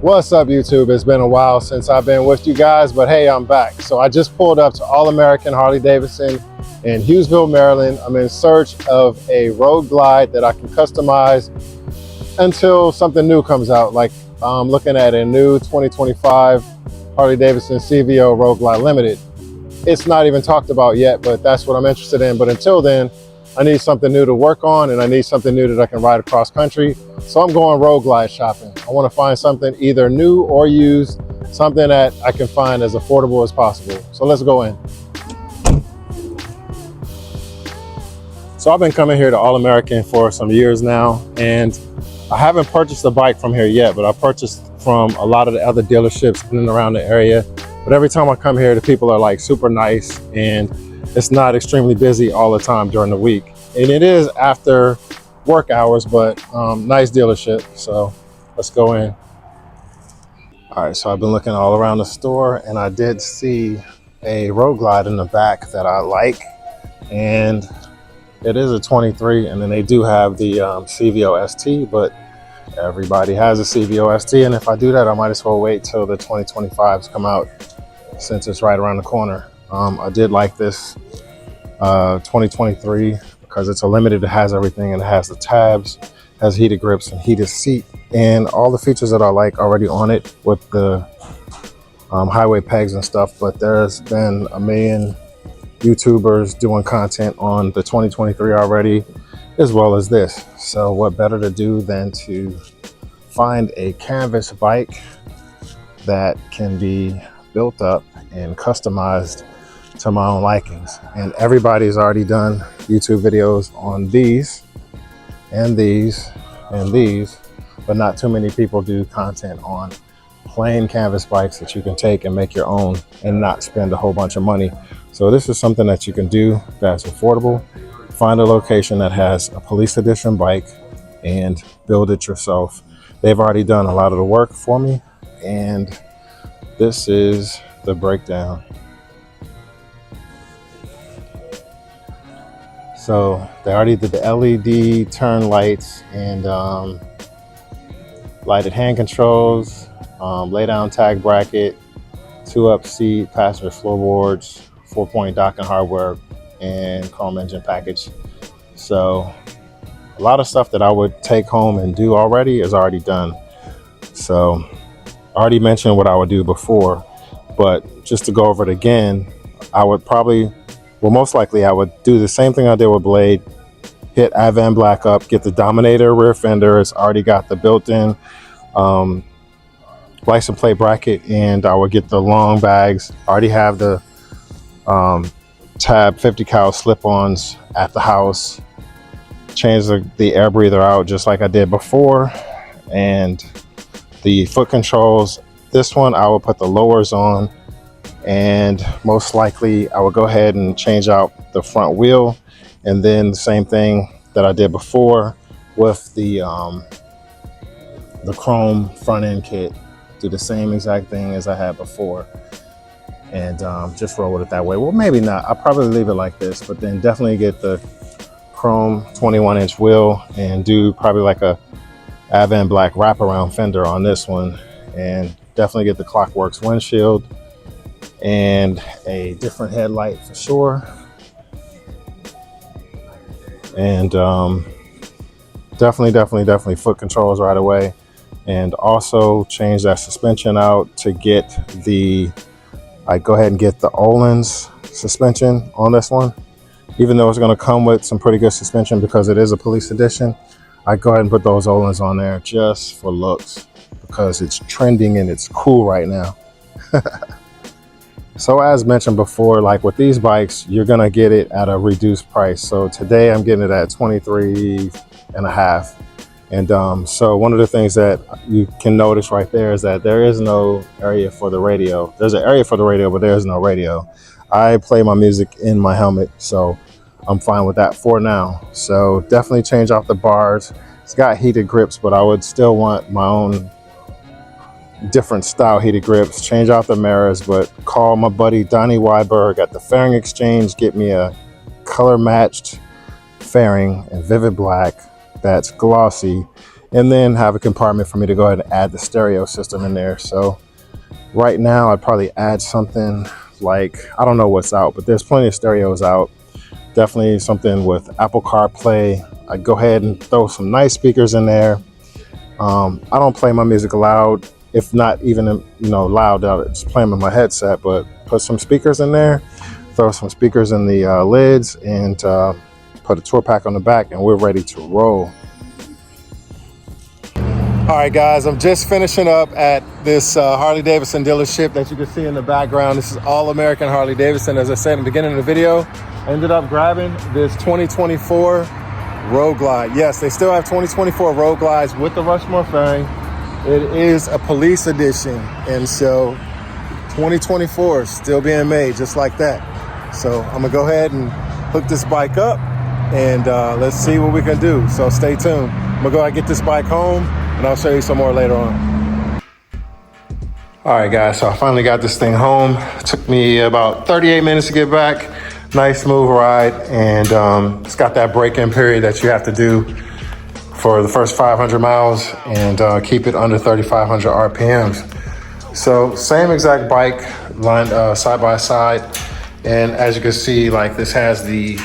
What's up, YouTube? It's been a while since I've been with you guys, but hey, I'm back. So I just pulled up to All-American Harley-Davidson in Hughesville, Maryland. I'm in search of a road glide that I can customize until something new comes out. Like I'm looking at a new 2025 Harley-Davidson CVO Road Glide Limited. It's not even talked about yet, but that's what I'm interested in. But until then, I need something new to work on, and I need something new that I can ride across country. So I'm going road glide shopping. I want to find something either new or used, something that I can find as affordable as possible. So let's go in. So I've been coming here to All-American for some years now, and I haven't purchased a bike from here yet, but I purchased from a lot of the other dealerships in and around the area. But every time I come here, the people are like super nice, and it's not extremely busy all the time during the week. And it is after work hours, but nice dealership. So let's go in. All right, so I've been looking all around the store, and I did see a road glide in the back that I like. And it is a 23, and then they do have the CVO ST, but everybody has a CVO ST. And if I do that, I might as well wait till the 2025s come out, since it's right around the corner. I did like this 2023 because it's a limited. It has everything, and it has the tabs, has heated grips and heated seat, and all the features that I like already on it with the highway pegs and stuff. But there's been a million YouTubers doing content on the 2023 already, as well as this. So what better to do than to find a canvas bike that can be built up and customized to my own likings. And everybody's already done YouTube videos on these and these and these, but not too many people do content on plain canvas bikes that you can take and make your own and not spend a whole bunch of money. So this is something that you can do that's affordable. Find a location that has a police edition bike and build it yourself. They've already done a lot of the work for me, and this is the breakdown. So they already did the LED turn lights and lighted hand controls, lay down tag bracket, 2-up seat, passenger floorboards, 4-point docking hardware, and chrome engine package. So a lot of stuff that I would take home and do already is already done. So I already mentioned what I would do before, but just to go over it again, I would probably, well, most likely I would do the same thing I did with Blade, hit Avan Black up, get the Dominator rear fender. It's already got the built-in license plate bracket, and I would get the long bags. I already have the tab 50 cal slip-ons at the house. Change the air breather out just like I did before, and the foot controls. This one I will put the lowers on, and most likely I would go ahead and change out the front wheel, and then the same thing that I did before with the chrome front end kit. Do the same exact thing as I had before, and just roll with it that way. Well, maybe not. I'll probably leave it like this, but then definitely get the chrome 21-inch wheel and do probably like a Avan Black wraparound fender on this one, and definitely get the Clockworks windshield and a different headlight for sure. And definitely foot controls right away. And also change that suspension out to get the, I go ahead and get the Öhlins suspension on this one. Even though it's going to come with some pretty good suspension because it is a police edition, I go ahead and put those Öhlins on there just for looks, because it's trending and it's cool right now. So as mentioned before, like with these bikes, you're going to get it at a reduced price. So today I'm getting it at $23.5. And so one of the things that you can notice right there is that there is no area for the radio. There's an area for the radio, but there is no radio. I play my music in my helmet, so I'm fine with that for now. So definitely change out the bars. It's got heated grips, but I would still want my own different style heated grips. Change out the mirrors, but call my buddy Donnie Weiberg at the Fairing Exchange, get me a color matched fairing in vivid black that's glossy, and then have a compartment for me to go ahead and add the stereo system in there. So right now I'd probably add something like, I don't know what's out, but there's plenty of stereos out. Definitely something with Apple CarPlay. I'd go ahead and throw some nice speakers in there. I don't play my music loud, if not even loud, I'll just play them in my headset, but put some speakers in there, throw some speakers in the lids, and put a tour pack on the back, and we're ready to roll. All right, guys, I'm just finishing up at this Harley-Davidson dealership that you can see in the background. This is All American Harley-Davidson. As I said in the beginning of the video, I ended up grabbing this 2024 Road Glide. Yes, they still have 2024 Road Glides with the Rushmore fairing. It is a police edition, and so 2024 is still being made just like that. So I'm gonna go ahead and hook this bike up, and let's see what we can do. So stay tuned. I'm gonna go ahead and get this bike home, and I'll show you some more later on. All right, guys, so I finally got this thing home. It took me about 38 minutes to get back. Nice smooth ride, and it's got that break-in period that you have to do for the first 500 miles and keep it under 3,500 RPMs. So same exact bike lined side by side, and as you can see, like, this has the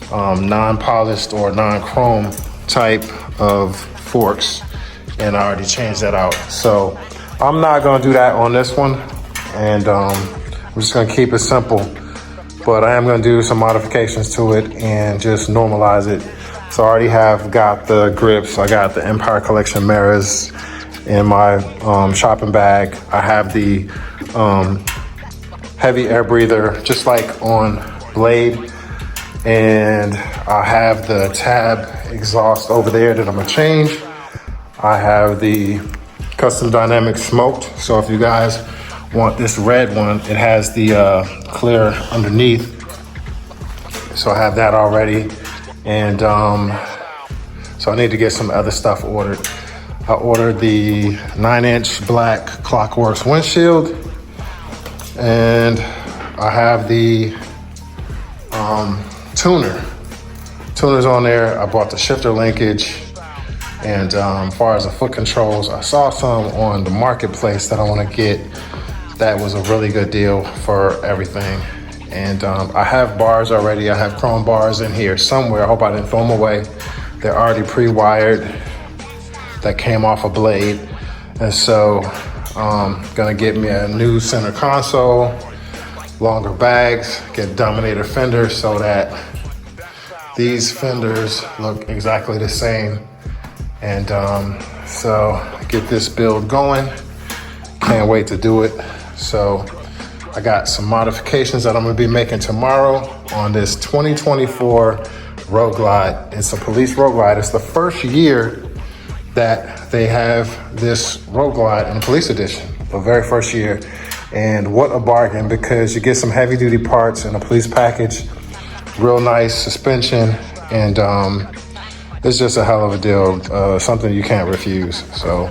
non-polished or non-chrome type of forks, and I already changed that out. So I'm not gonna do that on this one, and I'm just gonna keep it simple. But I am gonna do some modifications to it and just normalize it. So I already have got the grips. I got the Empire Collection mirrors in my shopping bag. I have the heavy air breather, just like on Blade. And I have the tab exhaust over there that I'm gonna change. I have the custom dynamic smoked. So if you guys want this red one, it has the clear underneath. So I have that already. And so I need to get some other stuff ordered. I ordered the 9-inch black Clockworks windshield, and I have the tuners on there. I bought the shifter linkage, and as far as the foot controls, I saw some on the marketplace that I want to get. That was a really good deal for everything. And I have bars already. I have chrome bars in here somewhere. I hope I didn't throw them away. They're already pre-wired. That came off a Blade. And so gonna get me a new center console, longer bags, get Dominator fenders so that these fenders look exactly the same. And so get this build going. Can't wait to do it. So I got some modifications that I'm gonna be making tomorrow on this 2024 Road Glide. It's a police Road Glide. It's the first year that they have this Road Glide in the police edition, the very first year. And what a bargain, because you get some heavy duty parts in a police package, real nice suspension, and it's just a hell of a deal, something you can't refuse. So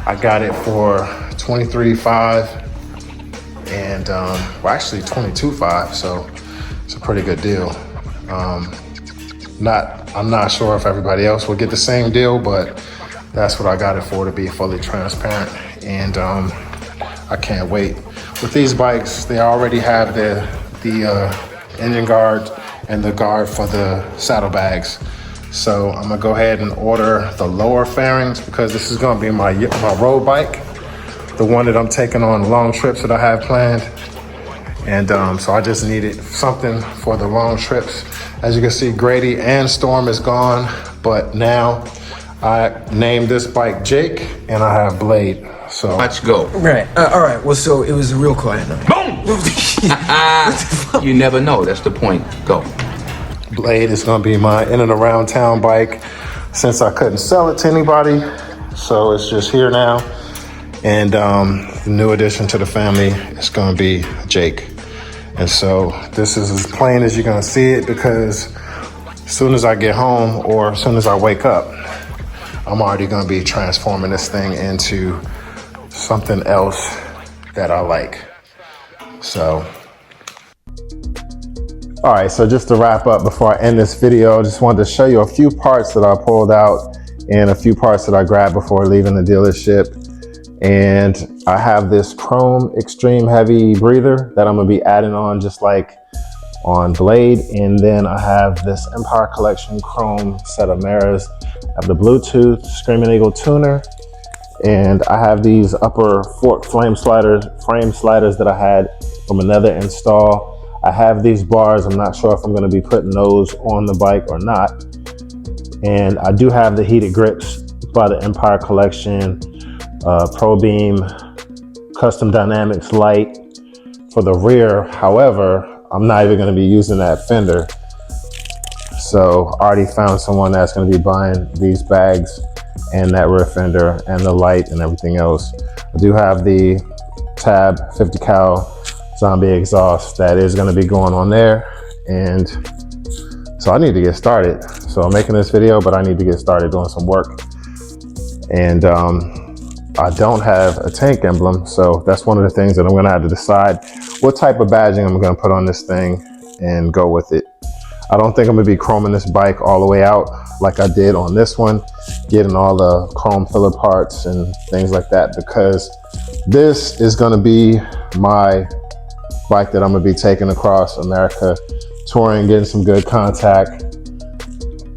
I got it for $23,500. And well, actually $22,500, so it's a pretty good deal. I'm not sure if everybody else will get the same deal, but that's what I got it for, to be fully transparent. And I can't wait. With these bikes, they already have the engine guard and the guard for the saddlebags. So I'm gonna go ahead and order the lower fairings, because this is gonna be my road bike, the one that I'm taking on long trips that I have planned. And so I just needed something for the long trips. As you can see, Grady and Storm is gone, but now I named this bike Jake, and I have Blade. So let's go. Right. All right. Well, so it was a real quiet night. Boom! You never know. That's the point. Go. Blade is gonna be my in and around town bike, since I couldn't sell it to anybody. So it's just here now. And the new addition to the family is gonna be Jake. And so this is as plain as you're gonna see it, because as soon as I get home, or as soon as I wake up, I'm already gonna be transforming this thing into something else that I like. So, all right, so just to wrap up before I end this video, I just wanted to show you a few parts that I pulled out and a few parts that I grabbed before leaving the dealership. And I have this chrome extreme heavy breather that I'm gonna be adding on just like on Blade. And then I have this Empire Collection chrome set of mirrors. I have the Bluetooth Screaming Eagle tuner, and I have these upper fork frame sliders that I had from another install. I have these bars. I'm not sure if I'm gonna be putting those on the bike or not. And I do have the heated grips by the Empire Collection Pro Beam Custom Dynamics light for the rear. However, I'm not even gonna be using that fender. So I already found someone that's gonna be buying these bags and that rear fender and the light and everything else. I do have the Tab 50 cal zombie exhaust that is gonna be going on there. And so I need to get started. So I'm making this video, but I need to get started doing some work. And I don't have a tank emblem, so that's one of the things that I'm gonna have to decide what type of badging I'm gonna put on this thing and go with it. I don't think I'm gonna be chroming this bike all the way out like I did on this one, getting all the chrome filler parts and things like that, because this is gonna be my bike that I'm gonna be taking across America, touring, getting some good contact.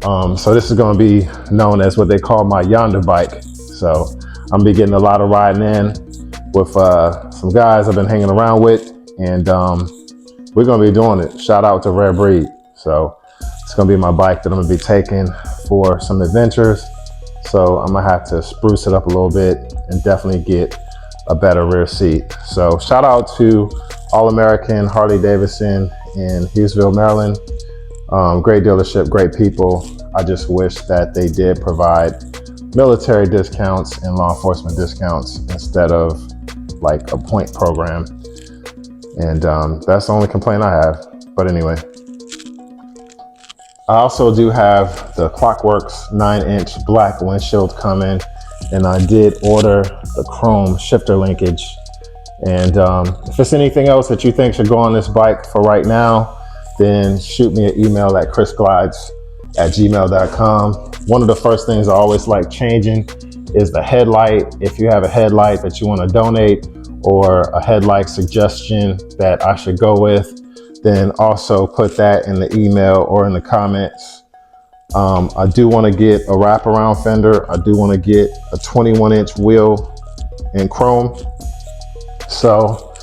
So this is gonna be known as what they call my yonder bike. So I'm gonna be getting a lot of riding in with some guys I've been hanging around with, and we're gonna be doing it. Shout out to Rare Breed. So it's gonna be my bike that I'm gonna be taking for some adventures. So I'm gonna have to spruce it up a little bit and definitely get a better rear seat. So shout out to All American Harley-Davidson in Hughesville, Maryland. Great dealership, great people. I just wish that they did provide military discounts and law enforcement discounts instead of like a point program. And that's the only complaint I have. But anyway, I also do have the Clockworks 9-inch black windshield coming, and I did order the chrome shifter linkage. And if it's anything else that you think should go on this bike for right now, then shoot me an email at chrisglides@gmail.com. One of the first things I always like changing is the headlight. If you have a headlight that you want to donate or a headlight suggestion that I should go with, then also put that in the email or in the comments. I do want to get a wraparound fender. I do want to get a 21-inch wheel in chrome. So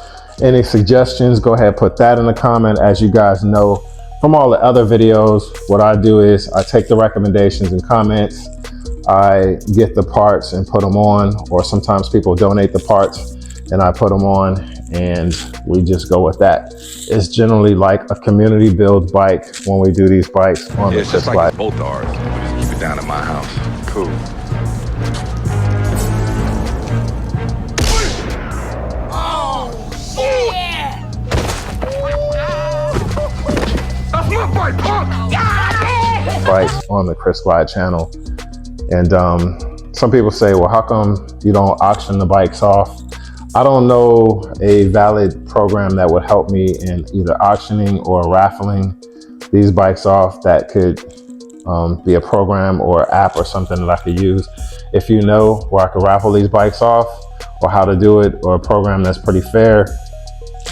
any suggestions, go ahead, put that in the comment. As you guys know from all the other videos, what I do is I take the recommendations and comments, I get the parts and put them on, or sometimes people donate the parts and I put them on, and we just go with that. It's generally like a community build bike when we do these bikes on the It's just Chris like Glide. both ours. We just keep it down at my house. Cool. Bikes on the Chris Glide channel. And some people say, well, how come you don't auction the bikes off? I don't know a valid program that would help me in either auctioning or raffling these bikes off that could be a program or app or something that I could use. If you know where I could raffle these bikes off, or how to do it, or a program that's pretty fair,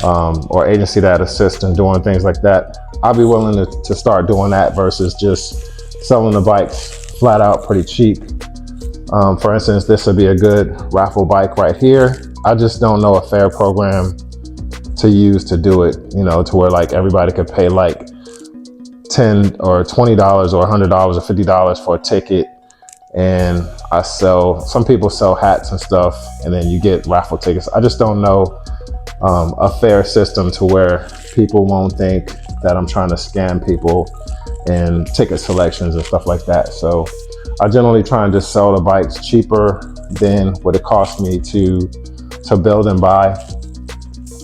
or agency that assists in doing things like that, I'll be willing to start doing that versus just selling the bikes flat out pretty cheap. For instance, this would be a good raffle bike right here. I just don't know a fair program to use to do it, you know, to where like everybody could pay like $10 or $20 or $100 or $50 for a ticket. And some people sell hats and stuff, and then you get raffle tickets. I just don't know a fair system to where people won't think that I'm trying to scam people and ticket selections and stuff like that. So I generally try and just sell the bikes cheaper than what it cost me to build and buy,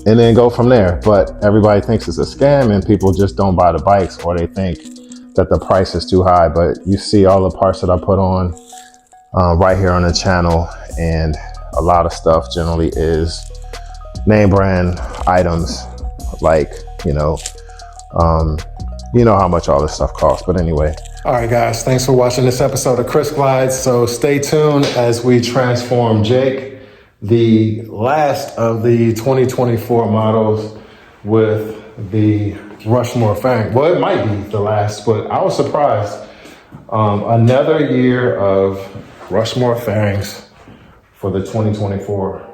and then go from there. But everybody thinks it's a scam and people just don't buy the bikes, or they think that the price is too high. But you see all the parts that I put on right here on the channel, and a lot of stuff generally is name brand items, like, you know how much all this stuff costs. But anyway, All right, guys, thanks for watching this episode of Chris Glides. So stay tuned as we transform Jake, the last of the 2024 models, with the Rushmore Fang. Well, it might be the last, but I was surprised. Another year of Rushmore Fangs for the 2024.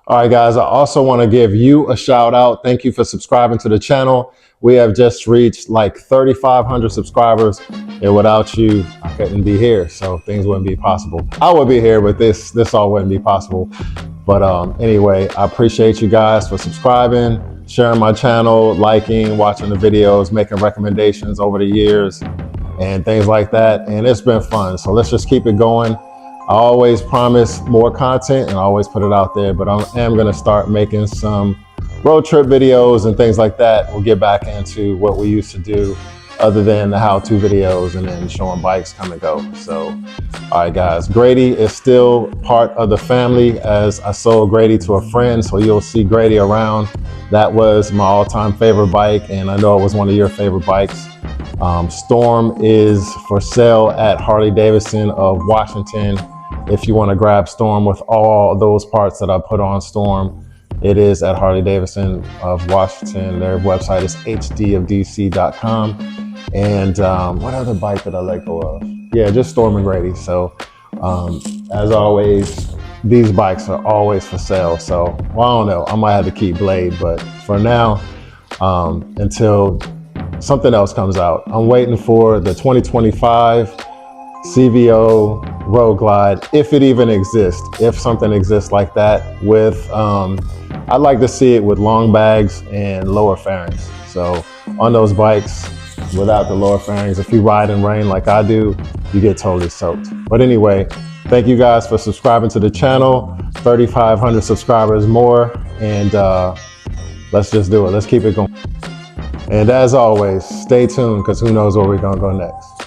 All right, guys, I also want to give you a shout out. Thank you for subscribing to the channel. We have just reached like 3,500 subscribers, and without you, I couldn't be here. So things wouldn't be possible. I would be here, but this all wouldn't be possible. But anyway, I appreciate you guys for subscribing, sharing my channel, liking, watching the videos, making recommendations over the years and things like that. And it's been fun. So let's just keep it going. I always promise more content and I always put it out there, but I am going to start making some road trip videos and things like that. We'll get back into what we used to do other than the how-to videos and then showing bikes come and go. So, all right, guys, Grady is still part of the family as I sold Grady to a friend. So you'll see Grady around. That was my all-time favorite bike. And I know it was one of your favorite bikes. Storm is for sale at Harley-Davidson of Washington. If you want to grab Storm with all those parts that I put on Storm, it is at Harley-Davidson of Washington. Their website is hdofdc.com. And what other bike did I let go of? Yeah, just Storm and Grady. So as always, these bikes are always for sale. So, well, I don't know. I might have to keep Blade, but for now, until something else comes out, I'm waiting for the 2025 CVO Road Glide, if it even exists, if something exists like that with, I'd like to see it with long bags and lower fairings. So on those bikes without the lower fairings, if you ride in rain like I do, you get totally soaked. But anyway, thank you guys for subscribing to the channel, 3,500 subscribers more, and let's just do it. Let's keep it going. And as always, stay tuned because who knows where we're gonna go next.